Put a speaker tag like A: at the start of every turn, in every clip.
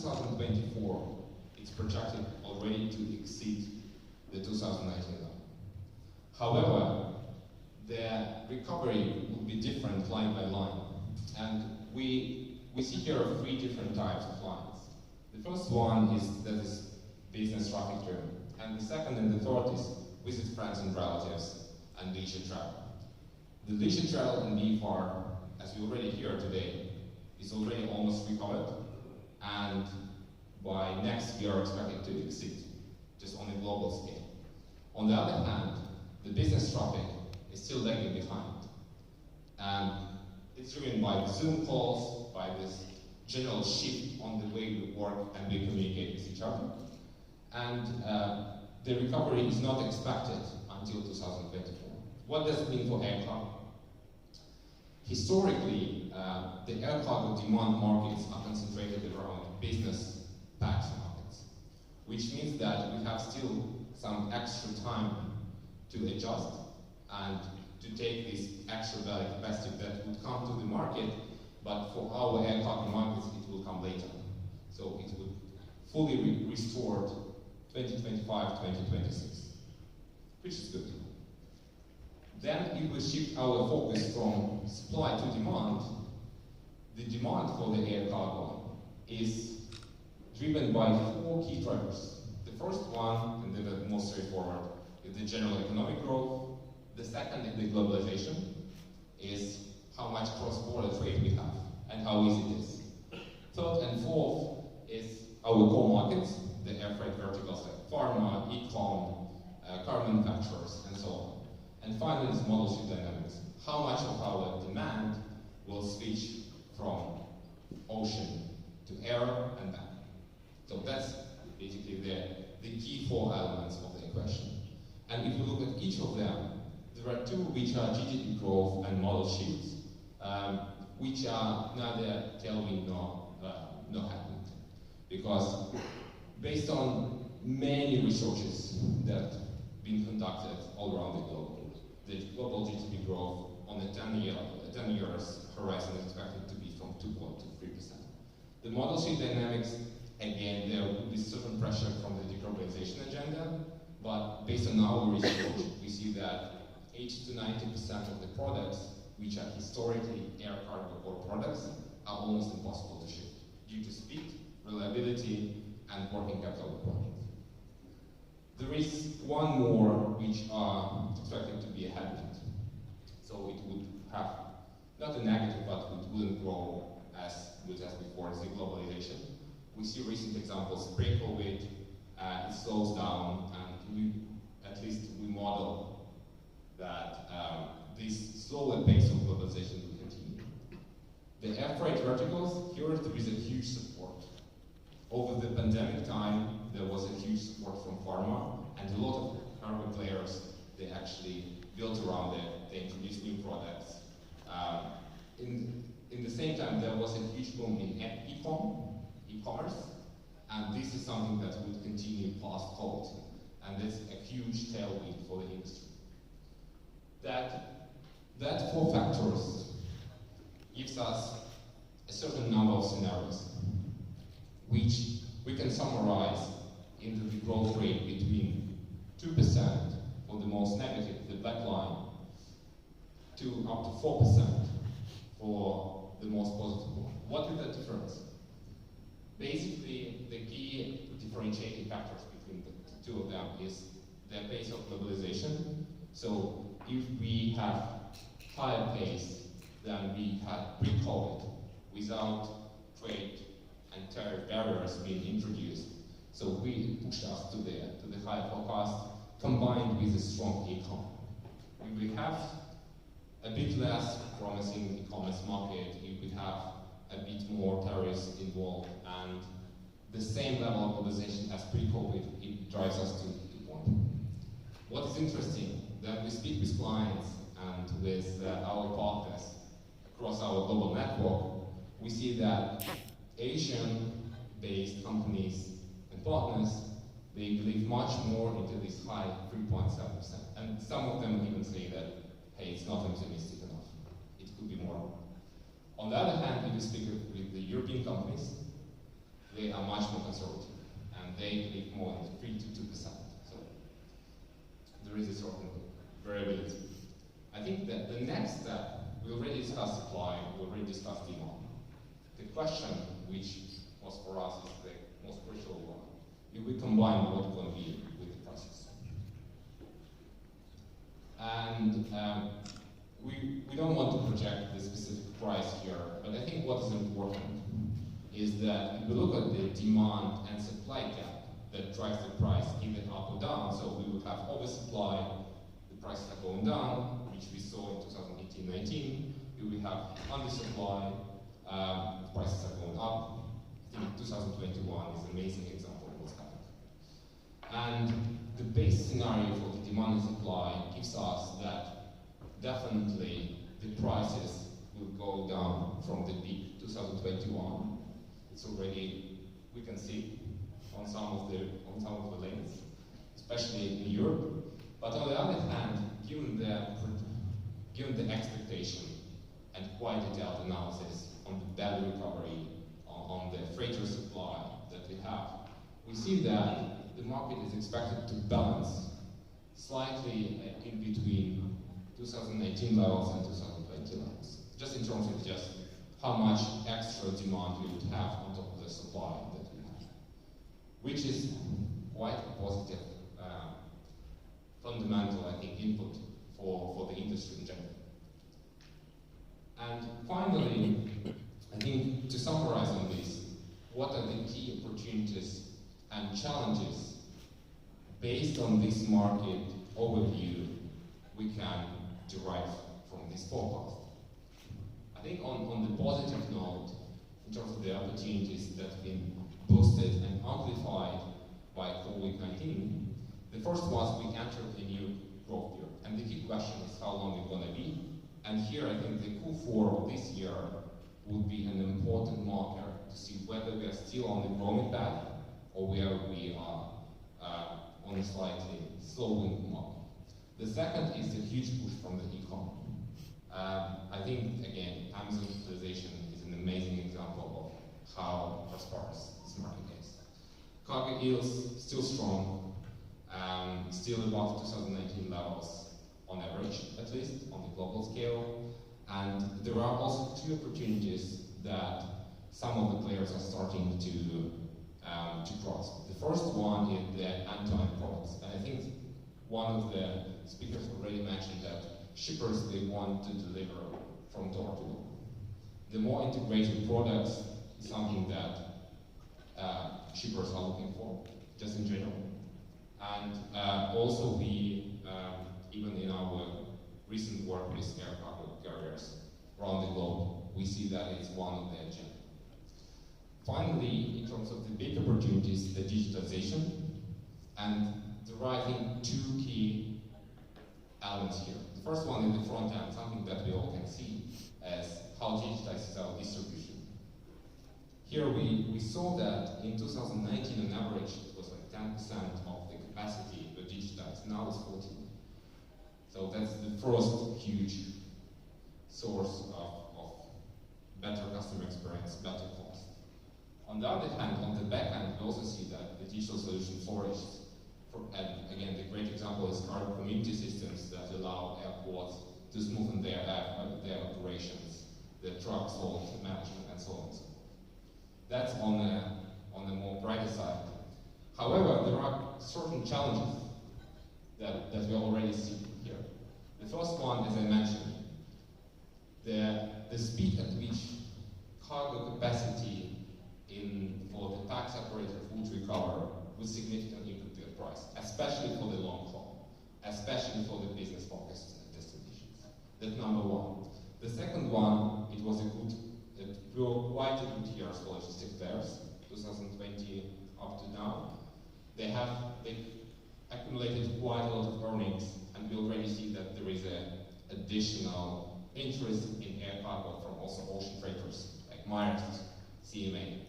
A: 2024, it's projected already to exceed the 2019 level. However, the recovery will be different line by line. And we see here 3 different types of lines. The first one is business traffic driven. And the second and the third is visit friends and relatives and leisure travel. The leisure travel and VFR, as we already hear today, is already almost recovered. And by next year, expected to exceed, just on a global scale. On the other hand, the business traffic is still lagging behind. And it's driven by Zoom calls, by this general shift on the way we work and we communicate with each other. And the recovery is not expected until 2024. What does it mean for air cargo? Historically, the air cargo demand markets are concentrated around business pax markets, which means that we have still some extra time to adjust and to take this extra value capacity that would come to the market, but for our air cargo markets, it will come later. So it would fully be restored 2025, 2026, which is good. Then if we shift our focus from supply to demand, the demand for the air cargo is driven by 4 key drivers. The first one, and the most straightforward, is the general economic growth. The second is the globalization, is how much cross-border trade we have and how easy it is. Third and fourth is our core markets, the air freight verticals like pharma, e-com, car manufacturers, and so on. And finally is model shift dynamics. How much of our demand will switch from ocean to air and back. So that's basically the key 4 elements of the equation. And if we look at each of them, there are 2 which are GDP growth and model shifts, which are neither tailwind nor headwind. Because based on many researches that have been conducted all around the globe, the global GDP growth on a 10 years horizon is expected to be from 2.3%. The model shift dynamics, again, there will be certain pressure from the decarbonization agenda, but based on our research, we see that 80 to 90% of the products, which are historically air cargo core products, are almost impossible to ship due to speed, reliability, and working capital requirements. There is one more which are expected to be a headwind. So it would have, not a negative, but it wouldn't grow as good as before, it's the globalization. We see recent examples, pre-COVID, it slows down, and at least we model that this slower pace of globalization will continue. The air freight verticals, here there is a huge support. Over the pandemic time, there was a huge support from pharma, and a lot of cargo players, they actually built around it, they introduced new products. In the same time, there was a huge boom in e-commerce, and this is something that would continue past COVID, and it's a huge tailwind for the industry. That 4 factors gives us a certain number of scenarios, which we can summarize into the growth rate between 2% for the most negative, the black line, to up to 4% for the most positive one. What is the difference? Basically, the key differentiating factors between the 2 of them is the pace of globalization. So if we have higher pace than we had pre-COVID, without trade and tariff barriers being introduced, so we pushed us to the higher forecast, combined with a strong e-com. We will have a bit less promising e-commerce market if we have a bit more tariffs involved, and the same level of globalization as pre-COVID, it drives us to 1. What is interesting, that we speak with clients and with our partners across our global network, we see that Asian-based companies and partners, they believe much more into this high 3.7%. And some of them even say that, hey, it's not optimistic enough. It could be more. On the other hand, if you speak with the European companies, they are much more conservative, and they predict more than 3 to 2%. So there is a certain variability. I think that the next step, we already discussed supply, we already discussed demand. The question, which was for us is the most crucial one, if we combine what going to be with the prices. And we don't want to project the specific price here, but I think what is important is that if we look at the demand and supply gap that drives the price either up or down, so we would have oversupply, the prices are going down, which we saw in 2018-19. We will have undersupply, prices are going up. I think 2021 is an amazing example of what's happening. And the base scenario for the demand and supply gives us that definitely the prices will go down from the peak 2021. It's already, we can see on some of the lanes, especially in Europe. But on the other hand, given the expectation and quite detailed analysis on the belly recovery, on the freighter supply that we have, we see that the market is expected to balance slightly in between 2018 levels and 2020 levels, just in terms of just how much extra demand we would have on top of the supply that we have, which is quite a positive fundamental, I think, input for the industry in general. And finally, I think to summarize on this, what are the key opportunities and challenges based on this market overview we can derive from this forecast? I think on the positive note, in terms of the opportunities that have been boosted and amplified by COVID-19, the first was we entered a new growth year. And the key question is how long it's going to be. And here I think the Q4 of this year would be an important marker to see whether we are still on the growing path or where we are on a slightly slowing market. The second is the huge push from the e-com. I think, again, Amazon utilization is an amazing example of how prosperous this market is. Cargo yields still strong, still above 2019 levels on average, at least on the global scale. And there are also two opportunities that some of the players are starting to cross. The first one is the end-to-end products. And I think one of the speakers already mentioned that shippers, they want to deliver from door to door. The more integrated products is something that shippers are looking for, just in general. And also we, even in our recent work with air cargo carriers around the globe, we see that it's one of the agenda. Finally, in terms of the big opportunities, the digitization, and there are, I think, two key elements here. The first one is the front end, something that we all can see as how digitized is our distribution. Here we saw that in 2019, on average, it was like 10% of the capacity was digitized. Now it's 14%. So that's the first huge source of better customer experience, better cost. On the other hand, on the back end, we also see that the digital solution flourished. And again, the great example is cargo community systems that allow airports to smoothen their operations, the truck salt management, and so on and so forth. That's on the more brighter side. However, there are certain challenges that we already see here. The first one, as I mentioned, the speed at which cargo capacity for the tax operator would recover would significantly improve the price, especially for the long haul, especially for the business focused destinations. That's number one. The second one, it was quite a good year for logistic fares, 2020 up to now. They accumulated quite a lot of earnings, and we already see that there is an additional interest in air cargo from also ocean freighters, like Maersk, CMA,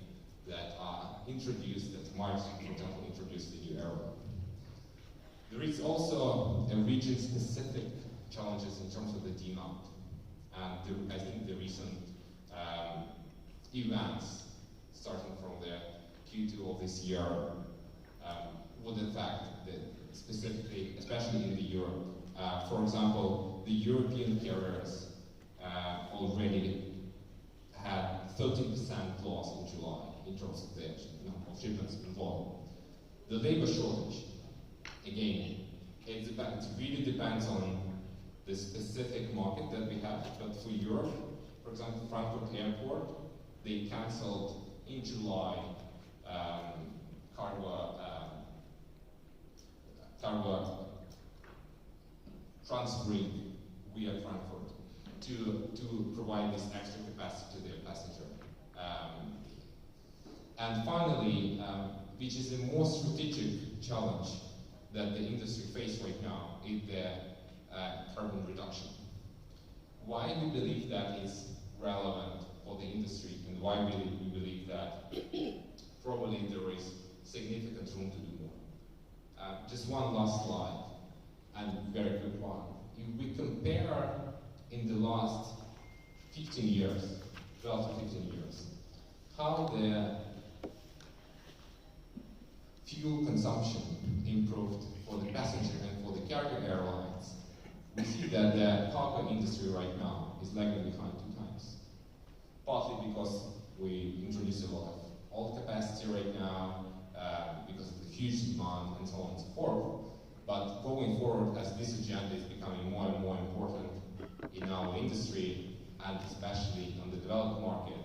A: that are introduced, that Maersk, for example, introduced the new era. There is also a region-specific challenges in terms of the demand. And I think the recent events, starting from the Q2 of this year would affect specifically, especially in the Europe. For example, the European carriers already had 13% loss in July in terms of the number of shipments and volume. The labor shortage, again, it really depends on the specific market that we have, but for Europe, for example, Frankfurt Airport, they cancelled in July cargo transferring via Frankfurt to provide this extra capacity to their passenger. And finally, which is the most strategic challenge that the industry faces right now, is the carbon reduction. Why we believe that is relevant for the industry, and why we believe that probably there is significant room to do more. Just one last slide, and very quick one. If we compare in the last 15 years, 12 to 15 years, how the fuel consumption improved for the passenger and for the cargo airlines, we see that the cargo industry right now is lagging behind 2 times. Partly because we introduce a lot of old capacity right now, because of the huge demand and so on and so forth. But going forward, as this agenda is becoming more and more important in our industry, and especially on the developed market,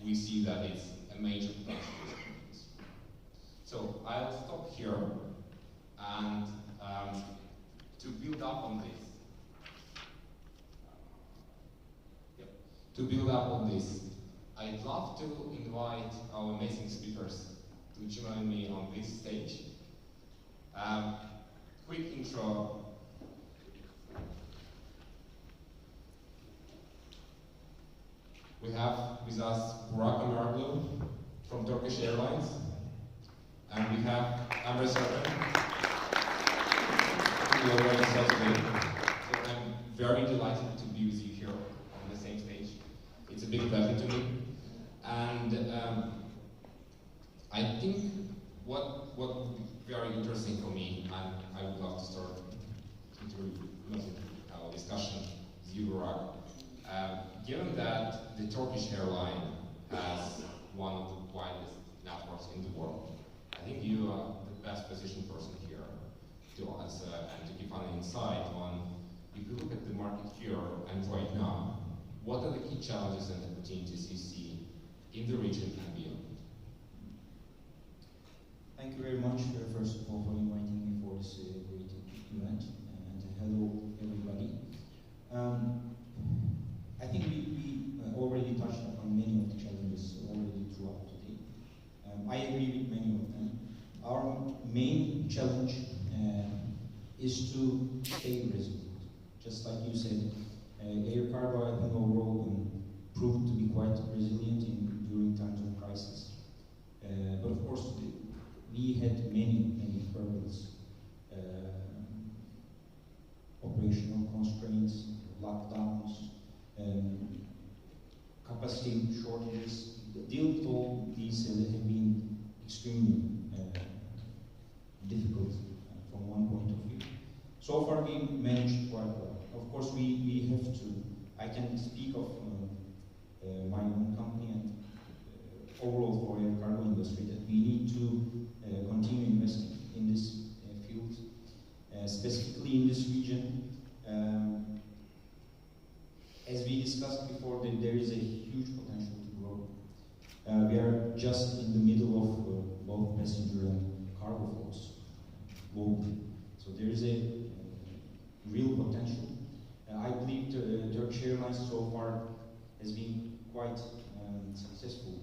A: we see that it's a major potential. So I'll stop here, and to build up on this, I'd love to invite our amazing speakers to join me on this stage. Quick intro. We have with us Burak Omeroglu from Turkish Airlines, and we have Emre Serpen, who already said today. So I'm very delighted to be with you here on the same stage. It's a big pleasure to me. And I think what would be very interesting for me, and I would love to start our discussion with you, Burak. Given that the Turkish airline has one of the widest networks in the world, I think you are the best positioned person here to answer and to give an insight on, if you look at the market here and right now, what are the key challenges and opportunities you see in the region and beyond?
B: Thank you very much, first of all, for inviting me for this great event, and hello everybody. I think we already touched upon many of the challenges already throughout today. I agree with many of them. Our main challenge is to stay resilient. Just like you said, air cargo, I think overall proved to be quite resilient during times of crisis. But of course, we had many hurdles, operational constraints, lockdowns, capacity shortages. Deal with all these have been extremely difficult from one point of view. So far we managed quite well. Of course we have to, I can speak of my own company and overall for air cargo industry, that we need to continue investing in this field, specifically in this region. As we discussed before, there is a huge potential to grow. We are just in the middle of both passenger and cargo flows globally. So there is a real potential. I believe Turkish Airlines so far has been quite successful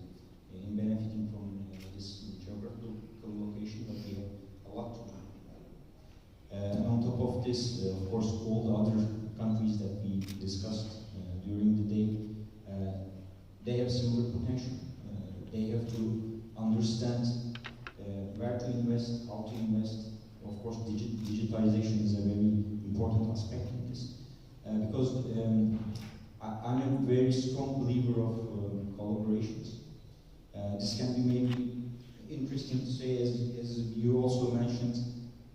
B: in benefiting from this geographical location, but we have a lot to do. And on top of this, of course, all the other countries that we discussed during the day, they have similar potential. They have to understand where to invest, how to invest. Of course, digitalization is a very important aspect in this, because I'm a very strong believer of collaborations. This can be maybe interesting to say, as you also mentioned,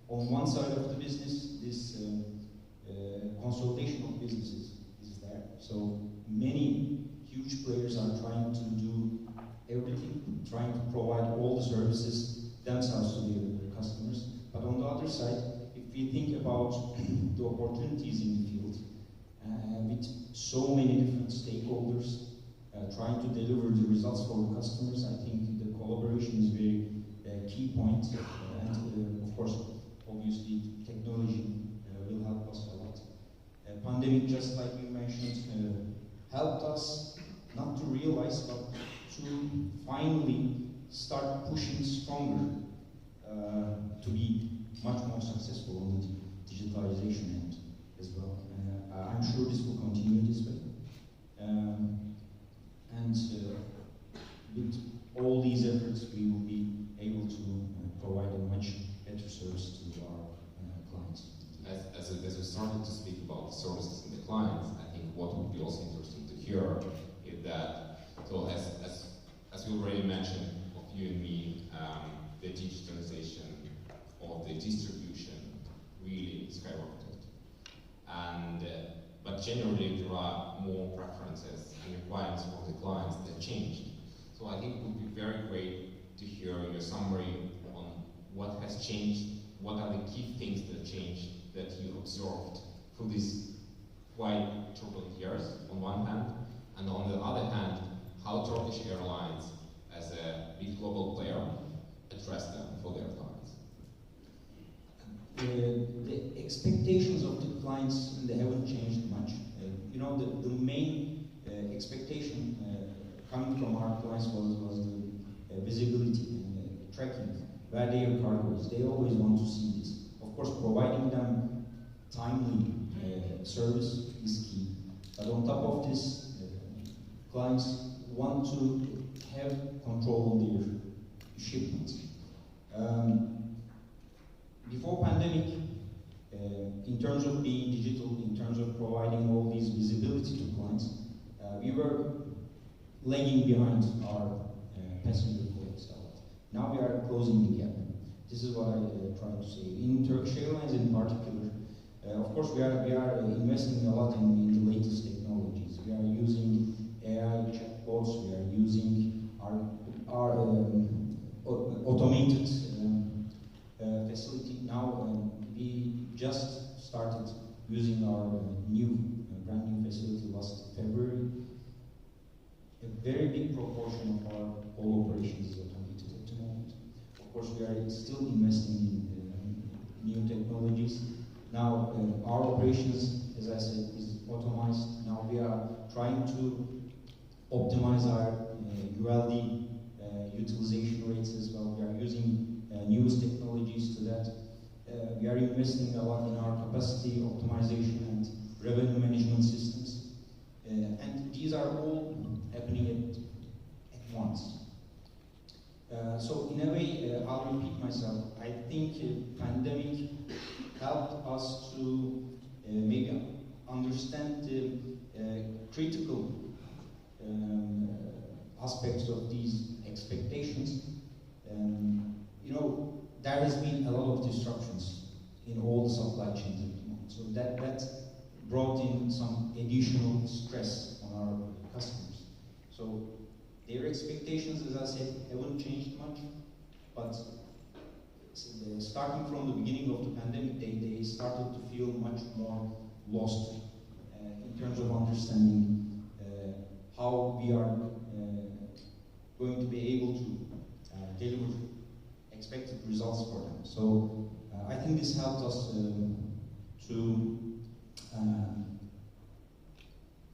B: on one side of the business, this consolidation of businesses is there. So many huge players are trying to do everything, trying to provide all the services themselves to their customers. But on the other side, if we think about the opportunities in the field, with so many different stakeholders trying to deliver the results for the customers, I think the collaboration is very key point. And of course, obviously, technology will help us a lot. Pandemic, just like you mentioned, helped us not to realize, but to finally start pushing stronger to be much more successful on the digitalization end as well. I'm sure this will continue this way. With all these efforts, we will be able to provide a much better service to our clients.
A: As we started to speak about the services and the clients, I think what would be also interesting to hear is that, so as we already mentioned, of you and me, the digitalization of the distribution really skyrocketed. But generally there are more preferences and requirements from the clients that changed. So I think it would be very great to hear your summary on what has changed, what are the key things that changed that you observed through these quite turbulent years on one hand, and on the other hand, how Turkish Airlines as a big global player addressed them for their clients.
B: The expectations of the clients, they haven't changed much. The main expectation coming from our clients was the visibility and tracking where their cargo is. They always want to see this. Of course, providing them timely service is key. But on top of this, clients want to have control on their shipments. Before pandemic, in terms of being digital, in terms of providing all these visibility to clients, we were lagging behind our passenger colleagues. Now we are closing the gap. This is what I try to say. In Turkish Airlines in particular, of course we are investing a lot in the latest technologies. We are using AI chatbots, we are using our automated facility. Now we just started using our brand new facility last February. A very big proportion of our whole operations is automated at the moment. Of course, we are still investing in new technologies. Now our operations, as I said, is automized. Now we are trying to optimize our ULD utilization rates as well. We are using newest technologies to that. We are investing a lot in our capacity optimization and revenue management systems. And these are all happening at once. So in a way, I'll repeat myself. I think pandemic helped us to maybe understand the critical aspects of these expectations. There has been a lot of disruptions in all the supply chains at the moment. So that brought in some additional stress on our customers. So their expectations, as I said, haven't changed much, but starting from the beginning of the pandemic, they started to feel much more lost in terms of understanding how we are going to be able to deliver expected results for them. So I think this helped us to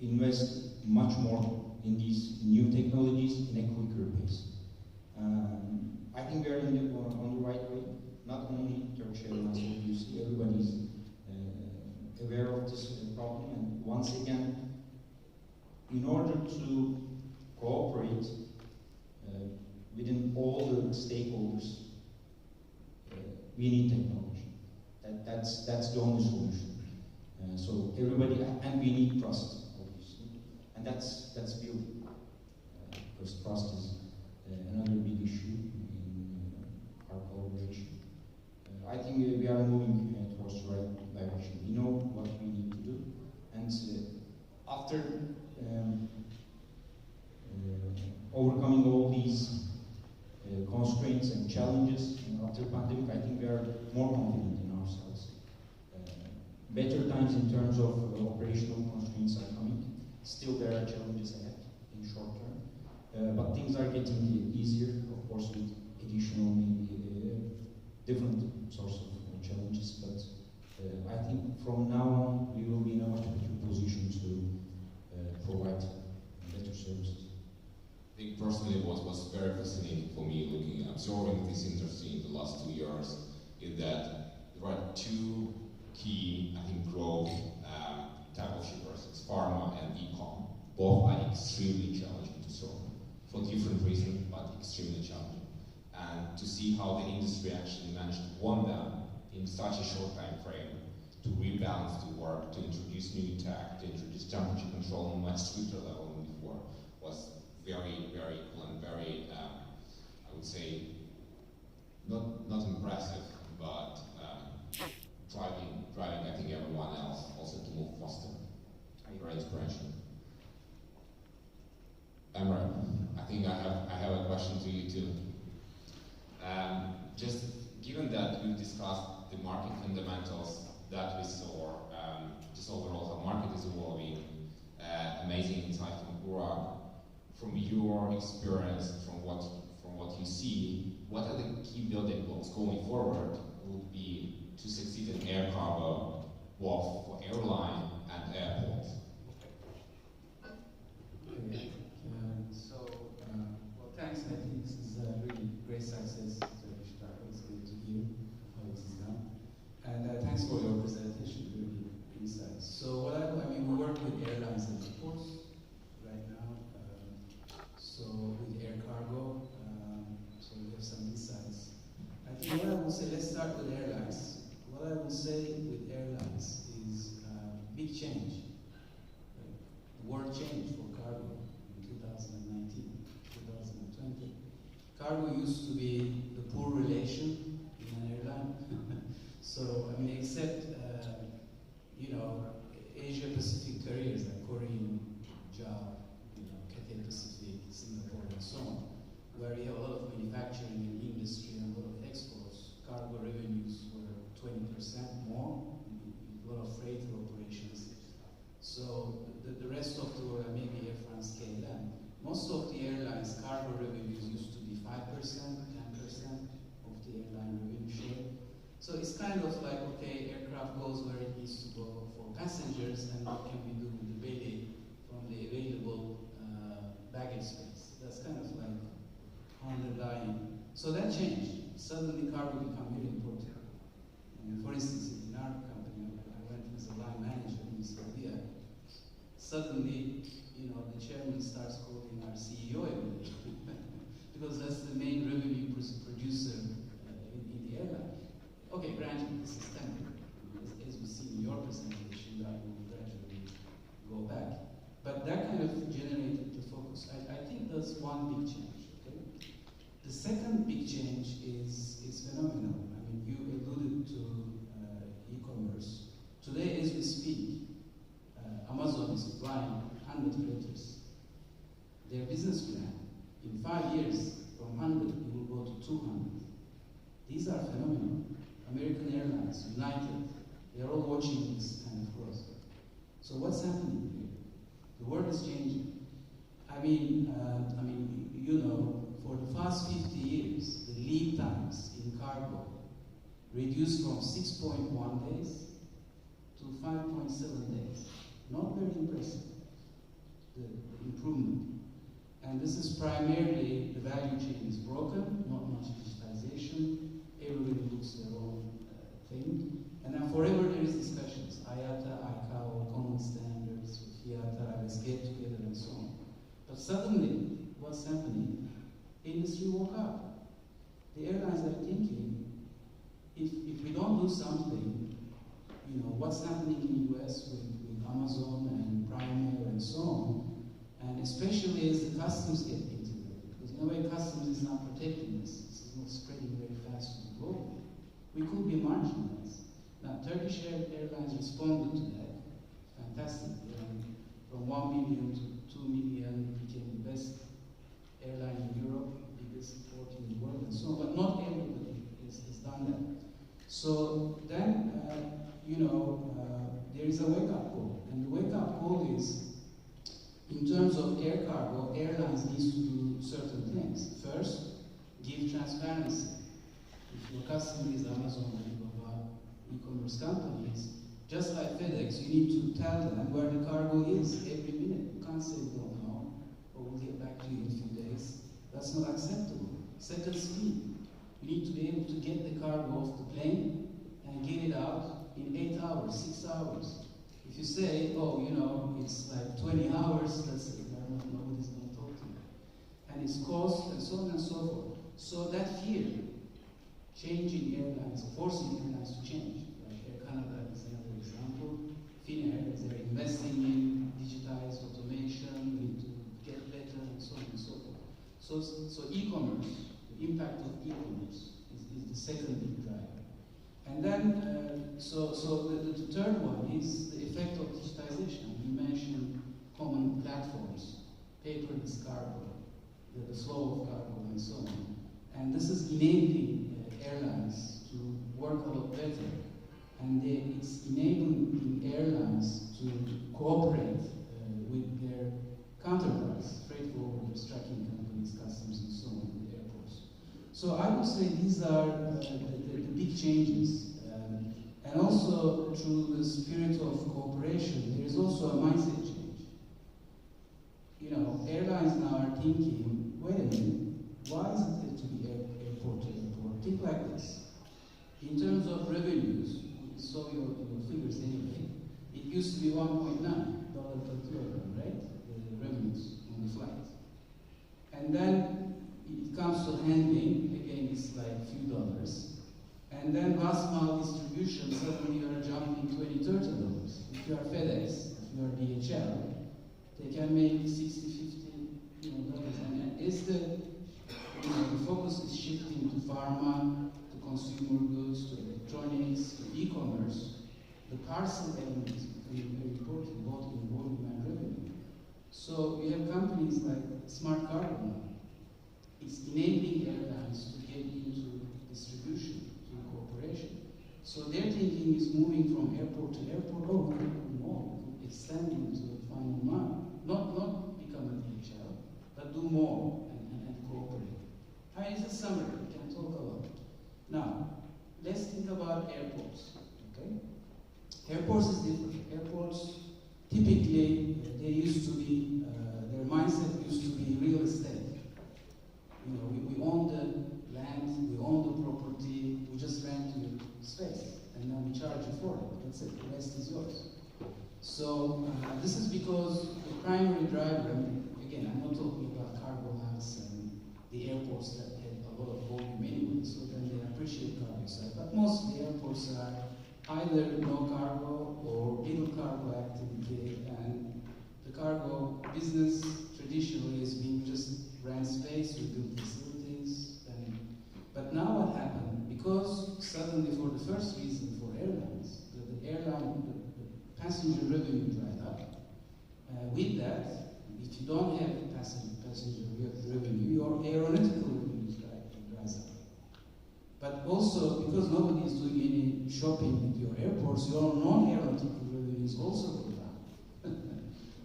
B: invest much more in these new technologies in a quicker pace. I think we are on the right way. Not only Turkish Airlines, obviously, everybody is aware of this problem. And once again, in order to cooperate within all the stakeholders, we need technology. That's the only solution. So everybody, and we need trust, obviously, and that's building, because trust is another big issue constraints and challenges after pandemic, I think we are more confident in ourselves. Better times in terms of operational constraints are coming. Still, there are challenges ahead in short term, but things are getting easier, of course, with additional maybe different sorts of challenges. But I think from now on, we will be in a much better position to provide better services.
A: I think personally what was very fascinating for me looking, absorbing this industry in the last 2 years is that there are two key, I think, growth type of shippers. It's pharma and e-com. Both are extremely challenging to solve for different reasons, but extremely challenging. And to see how the industry actually managed to warn them in such a short time frame to rebalance the work, to introduce new tech, to introduce temperature control on a much stricter level than before was very, very cool and very, I would say, not impressive, but driving, I think, everyone else also to move faster. Very inspirational. Emre, I think I have a question to you too. Just given that we've discussed the market fundamentals that we saw, just overall how market is evolving, amazing insight from Burak. From your experience, from what you see, what are the key building blocks going forward would be to succeed in air cargo, both for airline and airport?
C: Okay. Well, thanks. I think this is a really great success. Turkish travel. It's good to hear how it is done. And thanks for your presentation, really insights. So I mean, we work with airlines and airports right now. So with air cargo, so we have some insights. I think what I would say, let's start with airlines. What I would say with airlines is big change. The world changed for cargo in 2019, 2020. Cargo used to be the poor relation in an airline. So, I mean, except, Asia Pacific carriers like Korean, JAL, Cathay Pacific, Singapore, and so on, where you have a lot of manufacturing and industry and a lot of exports, cargo revenues were 20% more, a lot of freighter operations. So the rest of the world, maybe Air France, KLM, most of the airlines' cargo revenues used to be 5%, 10% of the airline revenue share. So it's kind of like, okay, aircraft goes where it needs to go for passengers, and what can we do with the belly from the available baggage space? That's kind of like underlying. So that changed. Suddenly cargo became very important. For instance, in our company, I went as a line manager in Saudi. Suddenly, the chairman starts calling our CEO every day because that's the main revenue producer in the airline. Okay, granted, this is temporary. As we see in your presentation, that will gradually go back. But that kind of generated the focus. I think that's one big change. Okay. The second big change is phenomenal. I mean, you alluded to e-commerce. Today, as we speak, Amazon is flying 100 freighters. Their business plan, in 5 years, from 100, it will go to 200. These are phenomenal. American Airlines, United, they're all watching this kind of growth. So what's happening here? The world is changing. I mean, for the past 50 years, the lead times in cargo reduced from 6.1 days to 5.7 days. Not very impressive, the improvement. And this is primarily the value chain is broken, not much digitization. Everybody looks their own thing. And then forever there is discussions, IATA, ICAO, common standards, FIATA, let's get together and so on. But suddenly, what's happening? Industry woke up. The airlines are thinking, if we don't do something, what's happening in the US with Amazon and Prime and so on, and especially as the customs get integrated, because in a way customs is not protecting us, this is not spreading very fast to the globe. We could be marginalized. Now, Turkish Airlines responded to that fantastically. From 1 million to 2 million, became the best airline in Europe, biggest port in the world and so on, but not everybody has done that. So then, there is a wake-up call, and the wake-up call is, in terms of air cargo, airlines need to do certain things. First, give transparency. If your customer is Amazon, Alibaba, e-commerce companies, just like FedEx, you need to tell them where the cargo is every minute. You can't say you don't know, or we'll get back to you in a few days. That's not acceptable. Second, speed. You need to be able to get the cargo off the plane and get it out in 8 hours, 6 hours. If you say, oh, it's like 20 hours, that's it. Nobody's going to talk to you. And it's cost, and so on and so forth. So that fear, changing airlines, forcing airlines to change. Like Air Canada is another example. Finnair is they're investing in digitized automation, we need to get better, and so on and so forth. So e-commerce, the impact of e-commerce is the second big driver. And then, the third one is the effect of digitization. You mentioned common platforms, paperless cargo, the flow of cargo, and so on. And this is enabling airlines to work a lot better. And it's enabling airlines to cooperate with their counterparts, freight forwarders, tracking companies, customs, and so on, with airports. So I would say these are the big changes. And also, through the spirit of cooperation, there is also a mindset change. Airlines now are thinking, wait a minute, why is it to be airport to airport? Think like this. In terms of revenues, we saw your figures anyway, it used to be $1.9 per kilogram, right? The revenues on the flight. And then it comes to handling, again, it's like a few dollars. And then last mile distribution, suddenly you are jumping $20, $30. If you are FedEx, if you are DHL, they can make $60, $50 dollars. And it's the focus is shifting to pharma, to consumer goods, to electronics, to e-commerce. The parcel element is becoming very important, both in volume and revenue. So we have companies like Smart Cargo now. It's enabling airlines to get into distribution, to cooperation. So their thinking is moving from airport to airport. Oh, we can do more. We can extend into the final mile. Not become a DHL, but do more and cooperate. It's a summary. We can talk a lot. Now, let's think about airports. Okay? Airports is different. Airports, typically, they used to be, their mindset used to be real estate. We own the land, we own the property, we just rent you space, and then we charge you for it. That's it. The rest is yours. So this is because the primary driver, again, I'm not talking about cargo hubs and the airports that have a lot of volume anyway, so then they appreciate cargo side. But most of the airports are either no cargo or little cargo activity, and the cargo business traditionally has been just rent space, we build facilities. But now what happened? Because suddenly, for the first reason for airlines, the passenger revenue dried up. With that, if you don't have passenger revenue, your aeronautical revenue dries up. But also, because nobody is doing any shopping at your airports, your non-aeronautical revenues also go down.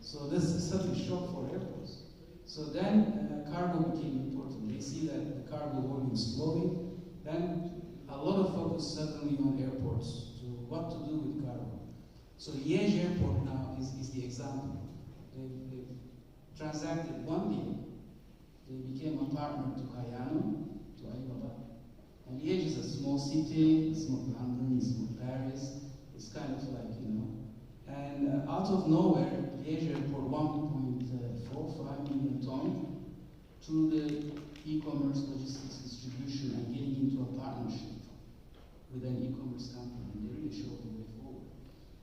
C: So this is such a shock for airports. So then cargo became important. They see that the cargo volume is slowing. Then a lot of focus suddenly on airports to what to do with cargo. So Liège Airport now is the example. They've transacted one deal. They became a partner to Cayano, to Alibaba. And Liège is a small city, it's not London, it's not Paris. It's kind of like, And out of nowhere, Liège Airport 1.45 million ton through the e-commerce logistics distribution and getting into a partnership with an e-commerce company. They really showed the way forward.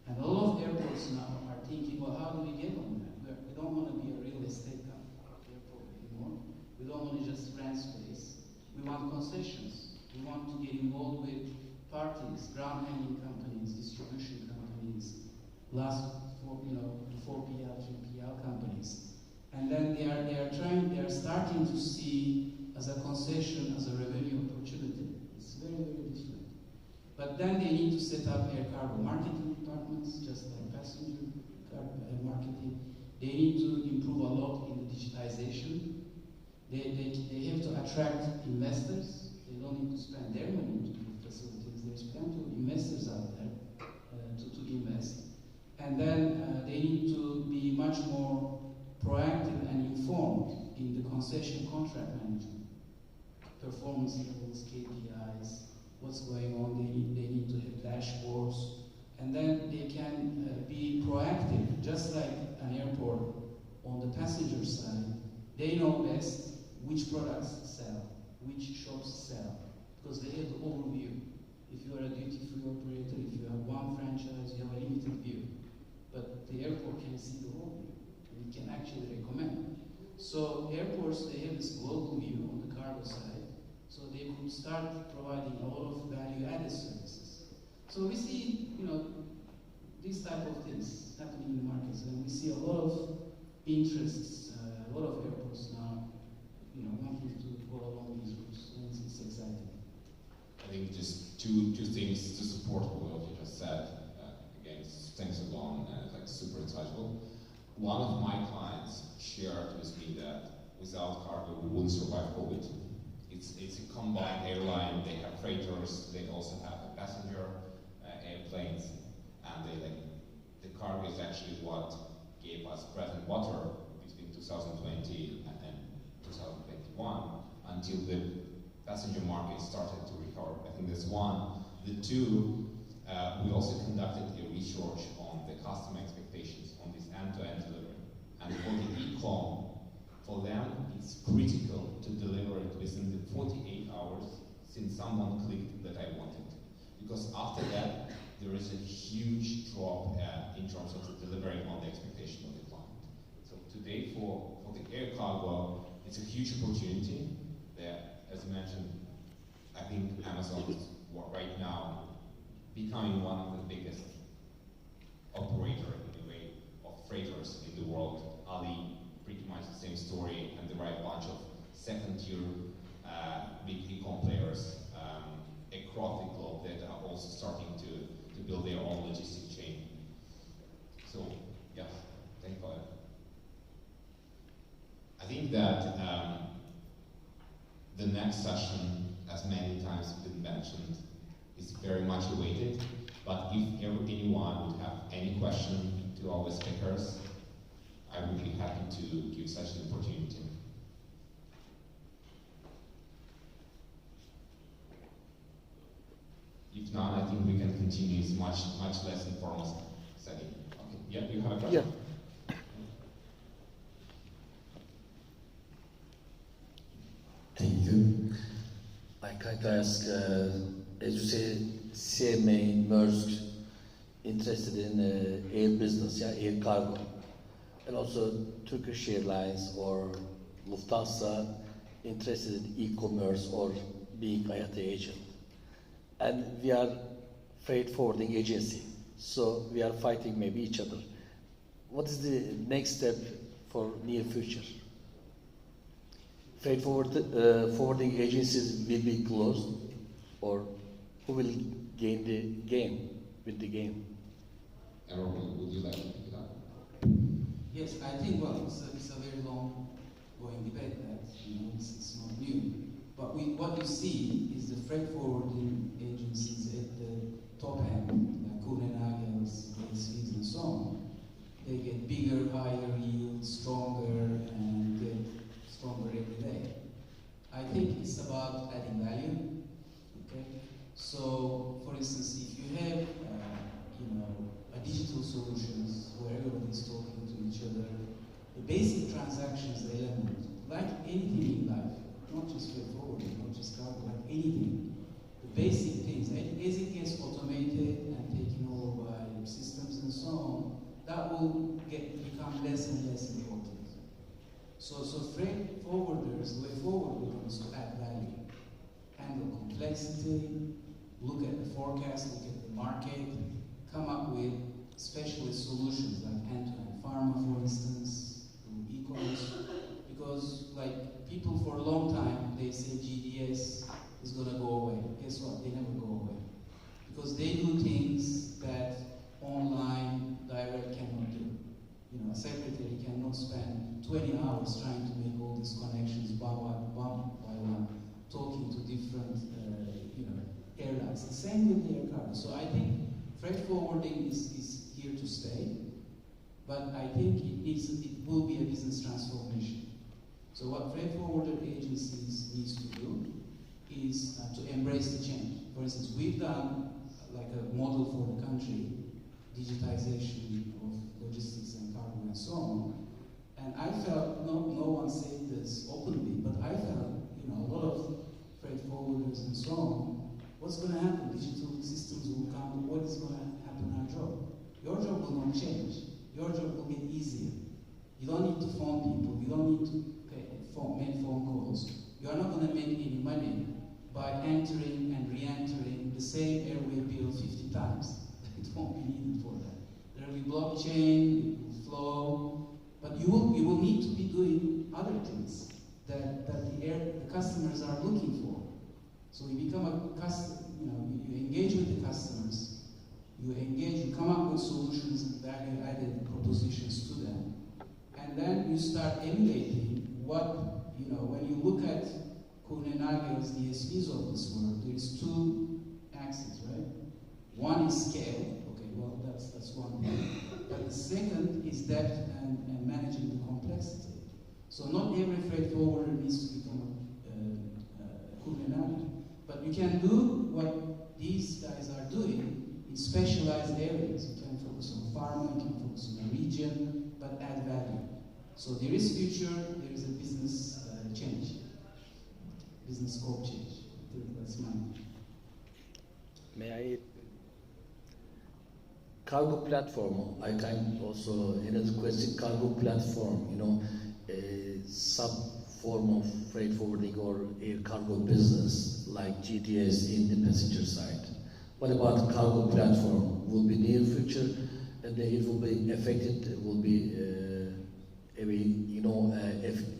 C: And a lot of airports now are thinking, well, how do we get on that? We don't want to be a real estate airport anymore. We don't want to just rent space. We want concessions. We want to get involved with parties, ground handling companies, distribution companies, last 4PL, 3PL companies. And then they are starting to see as a concession, as a revenue opportunity. It's very, very different. But then they need to set up air cargo marketing departments, just like passenger marketing. They need to improve a lot in the digitization. They have to attract investors. They don't need to spend their money to build facilities. There's plenty of investors out there to invest. And then they need to be much more proactive and informed in the concession contract management. Performance levels, KPIs, what's going on. They need to have dashboards. And then they can be proactive, just like an airport on the passenger side. They know best which products sell, which shops sell, because they have the overview. If you are a duty-free operator, if you have one franchise, you have a limited view. But the airport can see the whole view, and it can actually recommend. So airports, they have this global view on the cargo side, so they could start providing a lot of value-added services. So we see, these type of things happening in the markets, and we see a lot of interests, a lot of airports now, wanting to go along these routes, and it's exciting.
A: I think just two things to support what you just said. Again, thanks alone, like super insightful. One of my clients shared with me that without cargo we wouldn't survive COVID. It's a combined airline. They have freighters. They also have passenger airplanes, and the cargo is actually what gave us bread and butter between 2020 and 2021 until the passenger market started to recover. I think that's one. The two, we also conducted a research on the customer expectations on this end-to-end delivery. And for the e-com, for them, it's critical to deliver it within the 48 hours since someone clicked that I wanted. Because after that, there is a huge drop in terms of delivering on the expectation of the client. So today, for the air cargo, it's a huge opportunity. As you mentioned, I think Amazon is right now becoming one of the biggest operator in a way of freighters in the world. Ali, pretty much the same story, and there are a bunch of second-tier big e-com players across the globe that are also starting to build their own logistic chain. So, yeah, thank God. I think that the next session, as many times been mentioned, is very much awaited. But if anyone would have any question to our speakers, I would be happy to give such an opportunity. If not, I think we can continue. It's much less informal setting. Okay. Yeah, you have a question?
D: Yeah. Thank you. I'd like to ask, as you say, CMA, Maersk, interested in air business, air cargo, and also Turkish Airlines or Lufthansa interested in e-commerce or being IATA agent. And we are freight forwarding agency, so we are fighting maybe each other. What is the next step for near future? Freight forwarding agencies will be closed, or who will gain the game, win the game?
A: Emre, would you like to pick it up?
C: Yes, I think, it's a very long-going debate that, it's not new. But what you see is the freight forwarding agencies at the top end, like Kuehne+Nagel's, ASVs, and so on. They get bigger, higher yield, stronger, and get stronger every day. I think it's about adding value. Okay. So, for instance, if you have, a digital solutions where everybody's talking to each other, the basic transactions element, like anything in life, not just freight forwarding, not just cargo, like anything, the basic things, as it gets automated and taken over by systems and so on, that will become less and less important. So freight forwarders, the way forward becomes to add value, handle complexity, look at the forecast, look at the market, come up with specialist solutions like end-to-end pharma, for instance, through e-commerce, because like people for a long time, they say GDS is gonna go away. Guess what? They never go away. Because they do things that online direct cannot do. You know, a secretary cannot spend 20 hours trying to make all these connections one by one, talking to different airlines. The same with the air cargo. So I think freight forwarding is here to stay, but I think it will be a business transformation. So what freight forwarder agencies needs to do is to embrace the change. For instance, we've done like a model for the country, digitization of logistics and cargo and so on. And I felt, no one said this openly, but I felt, a lot of freight forwarders and so on, what's going to happen? Digital systems will come, what is going to happen in our job? Your job will not change. Your job will get easier. You don't need to phone people, you don't need to make phone calls. You are not going to make any money by entering and re-entering the same airway bill 50 times. It won't be needed for that. There will be blockchain, it will flow, but you will need to be doing other things that the customers are looking for. So you become a customer, you engage with the customers, you come up with solutions and value-added propositions to them, and then you start emulating what, when you look at Kuhn+Nagel's DSVs of this world, there's two axes, right? One is scale, okay, well, that's one thing. But the second is depth and managing the complexity. So not every freight forwarder needs to become a Kuhn+Nagel, but you can do what these guys are doing in specialized areas. You can focus on pharma, you can focus on a region, but add value. So there is future, there is a business change, business scope change. That's mine.
D: May I? Cargo platform. I can also another question. Cargo platform. Sub form of freight forwarding or air cargo business like GDS in the passenger side. What about cargo platform? Will be near future, and it will be affected. It will be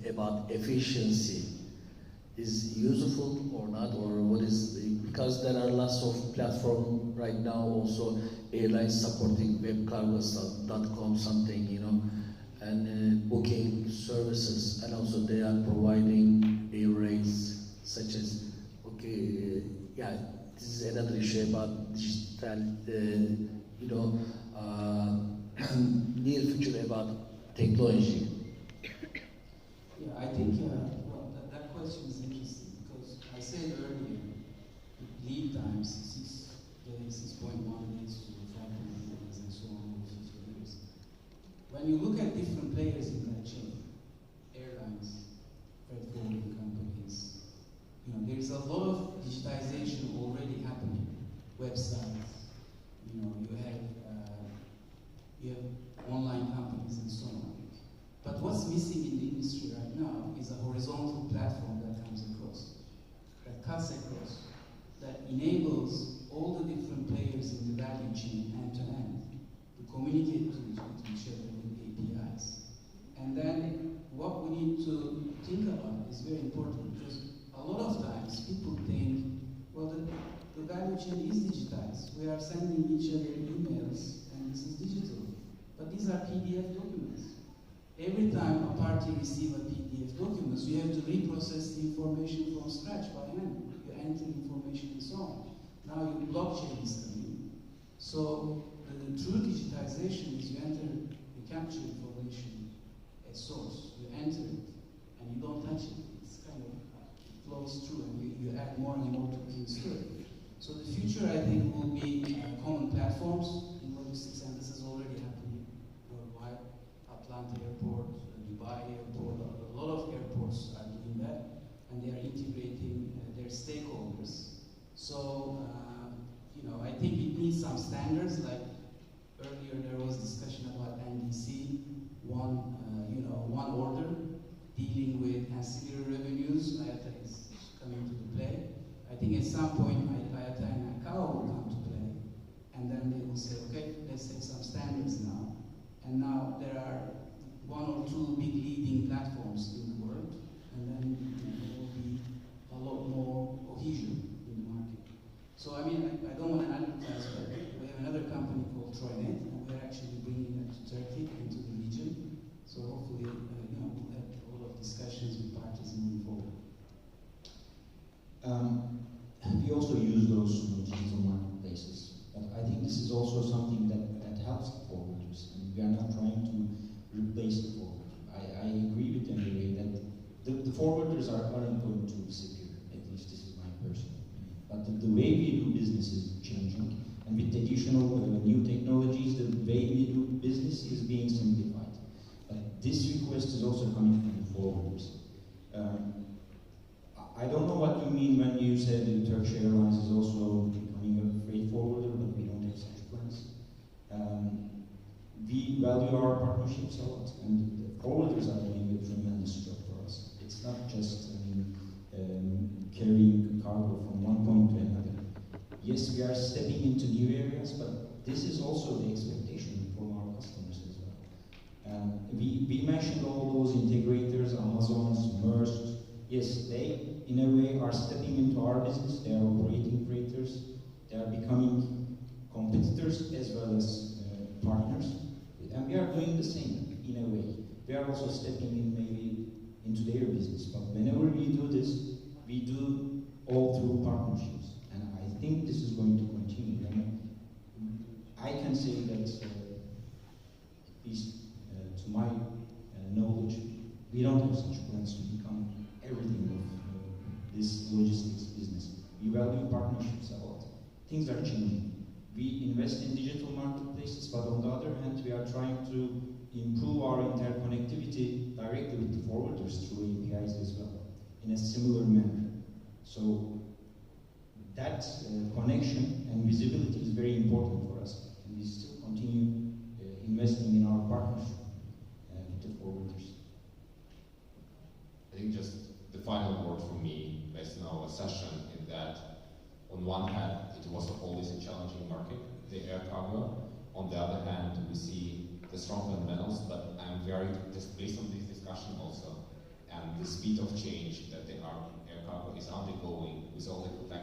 D: about efficiency. Is useful or not, or what is because there are lots of platform right now, also airlines supporting webcargo.com something, and booking services, and also they are providing air rates such as this is another issue about digital near future about technology.
C: Yeah, I think that question is interesting because I said earlier, lead times 6.1 days to 5.1 days and so on over 50 years. When you look at different players in that chain, airlines, freight forwarding companies, there is a lot of digitization already happening. Websites, you have online companies and so on. But what's missing in the industry right now is a horizontal platform that comes across, that cuts across, that enables all the different players in the value chain end to end to communicate with each other with APIs. And then what we need to think about is very important because a lot of times people think, well, the value chain is digitized. We are sending each other emails and this is digital. But these are PDF documents. Every time a party receives a PDF document, you have to reprocess the information from scratch by hand. You enter information and so on. Now your blockchain is coming. So the true digitization is you capture information at source. You enter it and you don't touch it. It's kind of it flows through and you add more and more tokens to it. So the future, I think, will be common platforms in logistics, and this is already happening worldwide. Atlanta Airport, Dubai Airport, a lot of airports are doing that, and they are integrating their stakeholders. So, I think it needs some standards. Like earlier, there was discussion about NDC, one order dealing with ancillary revenues. IATA is coming to play. I think at some point, IATA and ICAO will come to play, and then they will say, okay, let's set some standards now. And now there are one or two big leading platforms in the world So I mean, I don't want to advertise, but we have another company called Troynet, and we're actually bringing that to Turkey, into the region. So hopefully, we'll have a lot of discussions with parties moving forward.
B: We also use those digital marketplaces, but I think this is also something that helps the forwarders, and we are not trying to replace the forwarder. I agree with Emre that the forwarders aren't going to disappear. At least this is my personal opinion. But the way we do business is changing, and with additional new technologies, the way we do business is being simplified. But this request is also coming from the forwarders. I don't know what you mean when you said that Turkish Airlines is also becoming a freight forwarder, but we don't have such plans. We value our partnerships a lot, and the forwarders are doing a tremendous job for us. It's not just carrying cargo from one point to another. Yes, we are stepping into new areas, but this is also the expectation from our customers as well. We mentioned all those integrators, Amazons, Maersk. Yes, they, in a way, are stepping into our business. They are operating freighters. They are becoming competitors as well as partners. And we are doing the same, in a way. We are also stepping in maybe into their business. But whenever we do this, we do all through partnerships. And I think this is going to continue. And I can say that, at least to my knowledge, we don't have such plans to become everything of this logistics business. We value partnerships a lot. Things are changing. We invest in digital marketplaces, but on the other hand, we are trying to improve our interconnectivity directly with the forwarders through APIs as well, in a similar manner. So that connection and visibility is very important for us, and we still continue investing in our partnership with the forwarders.
A: I think just the final word for me, based on our session, is that on one hand, it was always a challenging market, the air cargo. On the other hand, we see the strong fundamentals, but I'm very, just based on this discussion also, and the speed of change that the air cargo is undergoing with all the